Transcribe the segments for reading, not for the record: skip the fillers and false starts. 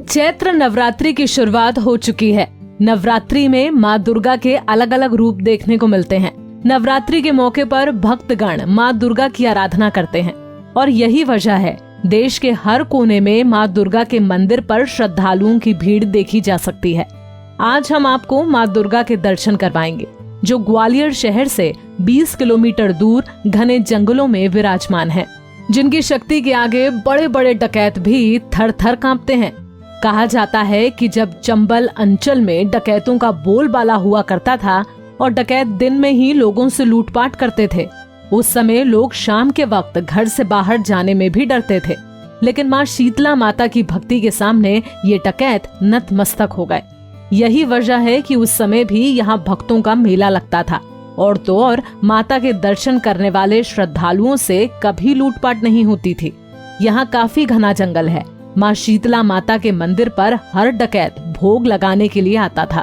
चैत्र नवरात्रि की शुरुआत हो चुकी है। नवरात्रि में माँ दुर्गा के अलग अलग रूप देखने को मिलते हैं। नवरात्रि के मौके पर भक्तगण माँ दुर्गा की आराधना करते हैं और यही वजह है देश के हर कोने में माँ दुर्गा के मंदिर पर श्रद्धालुओं की भीड़ देखी जा सकती है। आज हम आपको माँ दुर्गा के दर्शन करवाएंगे, जो ग्वालियर शहर से 20 किलोमीटर दूर घने जंगलों में विराजमान है, जिनकी शक्ति के आगे बड़े बड़े डकैत भी थर थर कांपते हैं। कहा जाता है कि जब चंबल अंचल में डकैतों का बोलबाला हुआ करता था और डकैत दिन में ही लोगों से लूटपाट करते थे, उस समय लोग शाम के वक्त घर से बाहर जाने में भी डरते थे। लेकिन माँ शीतला माता की भक्ति के सामने ये डकैत नतमस्तक हो गए। यही वजह है कि उस समय भी यहाँ भक्तों का मेला लगता था और तो और माता के दर्शन करने वाले श्रद्धालुओं से कभी लूटपाट नहीं होती थी। यहाँ काफी घना जंगल है। माँ शीतला माता के मंदिर पर हर डकैत भोग लगाने के लिए आता था।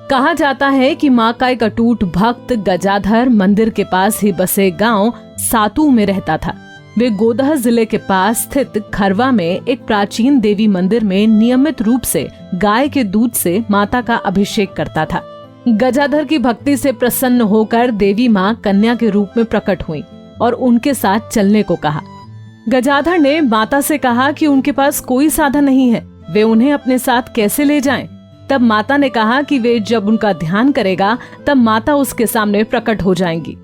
कहा जाता है कि माँ का एक अटूट भक्त गजाधर मंदिर के पास ही बसे गांव सातू में रहता था। वे गोदह जिले के पास स्थित खरवा में एक प्राचीन देवी मंदिर में नियमित रूप से गाय के दूध से माता का अभिषेक करता था। गजाधर की भक्ति से प्रसन्न होकर देवी माँ कन्या के रूप में प्रकट हुई और उनके साथ चलने को कहा। गजाधर ने माता से कहा कि उनके पास कोई साधन नहीं है, वे उन्हें अपने साथ कैसे ले जाएं? तब माता ने कहा कि वे जब उनका ध्यान करेगा तब माता उसके सामने प्रकट हो जाएंगी।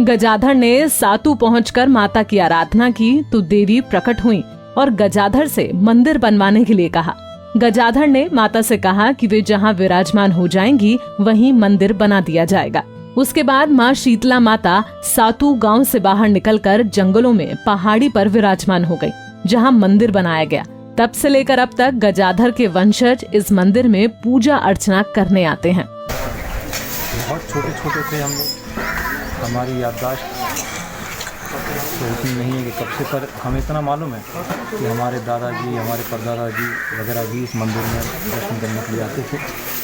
गजाधर ने सातू पहुंचकर माता की आराधना की तो देवी प्रकट हुई और गजाधर से मंदिर बनवाने के लिए कहा। गजाधर ने माता से कहा कि वे जहां विराजमान हो जाएंगी वहीं मंदिर बना दिया जाएगा। उसके बाद माँ शीतला माता सातू गांव से बाहर निकलकर जंगलों में पहाड़ी पर विराजमान हो गई, जहां मंदिर बनाया गया। तब से लेकर अब तक गजाधर के वंशज इस मंदिर में पूजा अर्चना करने आते हैं। बहुत छोटे छोटे थे हम लोग, हमारी याददाश्त तो उतनी नहीं है कि कब से, पर हमें इतना मालूम है कि हमारे दादाजी, हमारे परदादाजी वगैरह भी इस मंदिर में दर्शन करने के लिए आते थे।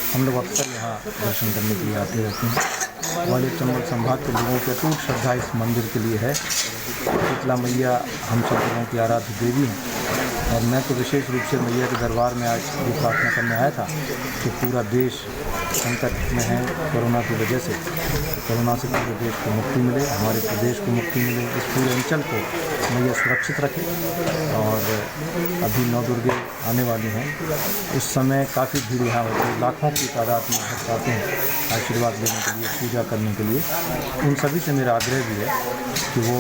हम लोग अक्सर यहाँ दर्शन करने के लिए आते रहते हैं। ग्वालियर चंबल संभाग के लोगों की अटूट श्रद्धा इस मंदिर के लिए है। शीतला मैया हम सब लोगों की आराध्य देवी हैं और मैं तो विशेष रूप से मैया के दरबार में आज ये प्रार्थना करने आया था कि पूरा देश संकट में है कोरोना की वजह से। कोरोना से पूरे देश को मुक्ति मिले, हमारे प्रदेश को मुक्ति मिले, इस पूरे अंचल को मैया सुरक्षित रखे। और अभी नौ दुर्गे आने वाली हैं, उस समय काफ़ी भीड़ यहाँ होती है, लाखों की तादाद में भक्त आते हैं आशीर्वाद लेने के लिए, पूजा करने के लिए। उन सभी से मेरा आग्रह भी है कि वो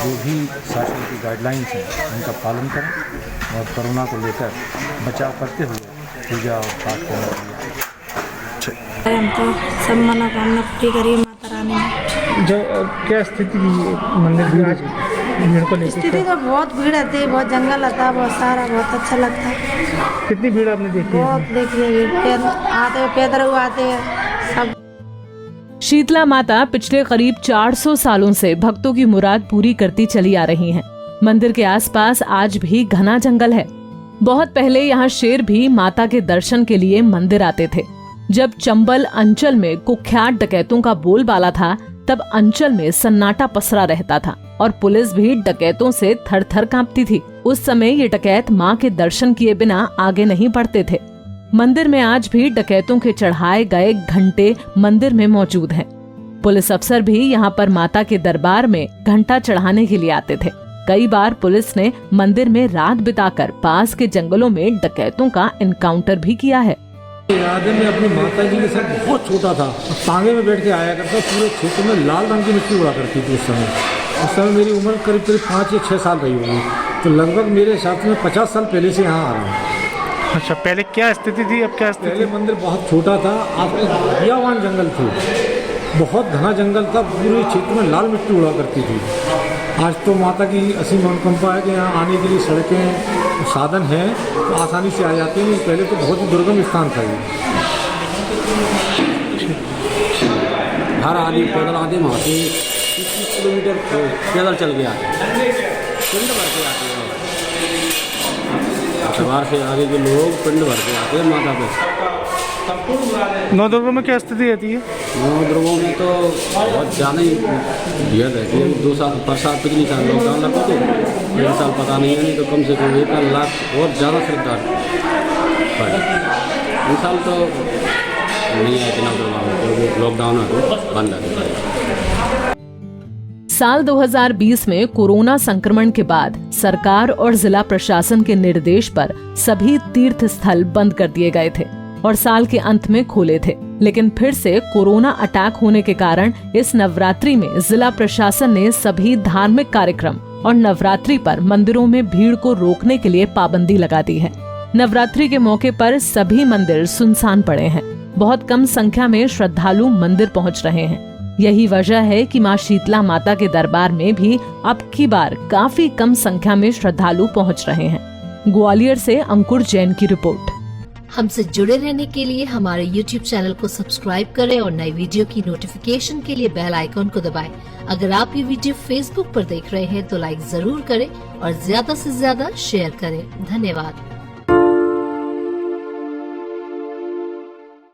जो भी शासन की गाइडलाइंस हैं उनका पालन करें और कोरोना को लेकर बचाव करते हुए पूजा और पाठ करने के लिए। हमको सब मनोकामना पूरी करिए माता रानी ने। जो क्या स्थिति मंदिर की आज भीड़ को लेकर? स्थिति तो बहुत भीड़ आती है, बहुत जंगल आता है, बहुत सारा, बहुत अच्छा लगता है। कितनी भीड़ आपने देखी? बहुत देखिए, आते हैं पैदल हुए आते हैं सब। शीतला माता पिछले करीब 400 सालों से भक्तों की मुराद पूरी करती चली आ रही हैं। मंदिर के आसपास आज भी घना जंगल है। बहुत पहले यहाँ शेर भी माता के दर्शन के लिए मंदिर आते थे। जब चंबल अंचल में कुख्यात डकैतों का बोलबाला था तब अंचल में सन्नाटा पसरा रहता था और पुलिस भी डकैतों से थर थर कांपती थी। उस समय ये डकैत माँ के दर्शन किए बिना आगे नहीं बढ़ते थे। मंदिर में आज भी डकैतों के चढ़ाए गए घंटे मंदिर में मौजूद हैं। पुलिस अफसर भी यहाँ पर माता के दरबार में घंटा चढ़ाने के लिए आते थे। कई बार पुलिस ने मंदिर में रात बिताकर पास के जंगलों में डकैतों का एनकाउंटर भी किया है। याद है, मैं अपनी माता जी के साथ बहुत छोटा था, तांगे में बैठ के आया करता। पूरे क्षेत्र में लाल रंग की मिट्टी उड़ा करती थी। उस समय मेरी उम्र करीब 5 या 6 साल रही होगी, तो लगभग मेरे हिसाब में 50 साल पहले से यहाँ आ रहा हूँ। अच्छा, पहले क्या स्थिति थी, अब क्या स्थिति? पहले मंदिर बहुत छोटा था, आपके हरियावान जंगल थे, बहुत घना जंगल था, पूरे क्षेत्र में लाल मिट्टी उड़ा करती थी। आज तो माता की असीम अनुकंपा है कि यहाँ आने के लिए सड़कें साधन हैं, तो आसानी से आ जाते हैं। पहले तो बहुत ही दुर्गम स्थान था ये। हर आदमी पैदल आते वहाँ से 30 किलोमीटर पैदल चल के आते, पिंड भर के आते हैं। सवार से आगे के लोग पिंड भर के आते हैं माता पे। नवदुर्गा में क्या स्थिति रहती है? नवदुर्गों में तो बहुत ज़्यादा ही भीड़ रहती है। 2 साल बरसात पिछली साल लॉकडाउन लगा तो एक साल पता नहीं है, नहीं तो कम से कम 1 लाख और ज़्यादा खरीदार पर इस साल तो नहीं है कि नवदुर्गा में, क्योंकि लॉकडाउन है तो बंद है। साल 2020 में कोरोना संक्रमण के बाद सरकार और जिला प्रशासन के निर्देश पर सभी तीर्थ स्थल बंद कर दिए गए थे और साल के अंत में खोले थे, लेकिन फिर से कोरोना अटैक होने के कारण इस नवरात्रि में जिला प्रशासन ने सभी धार्मिक कार्यक्रम और नवरात्रि पर मंदिरों में भीड़ को रोकने के लिए पाबंदी लगा दी है। नवरात्रि के मौके पर सभी मंदिर सुनसान पड़े हैं। बहुत कम संख्या में श्रद्धालु मंदिर पहुंच रहे हैं। यही वजह है कि मां शीतला माता के दरबार में भी अब की बार काफी कम संख्या में श्रद्धालु पहुंच रहे हैं। ग्वालियर से अंकुर जैन की रिपोर्ट। हमसे जुड़े रहने के लिए हमारे YouTube चैनल को सब्सक्राइब करें और नई वीडियो की नोटिफिकेशन के लिए बेल आइकॉन को दबाएं। अगर आप ये वीडियो Facebook पर देख रहे हैं तो लाइक जरूर करें और ज्यादा से ज्यादा शेयर करें। धन्यवाद।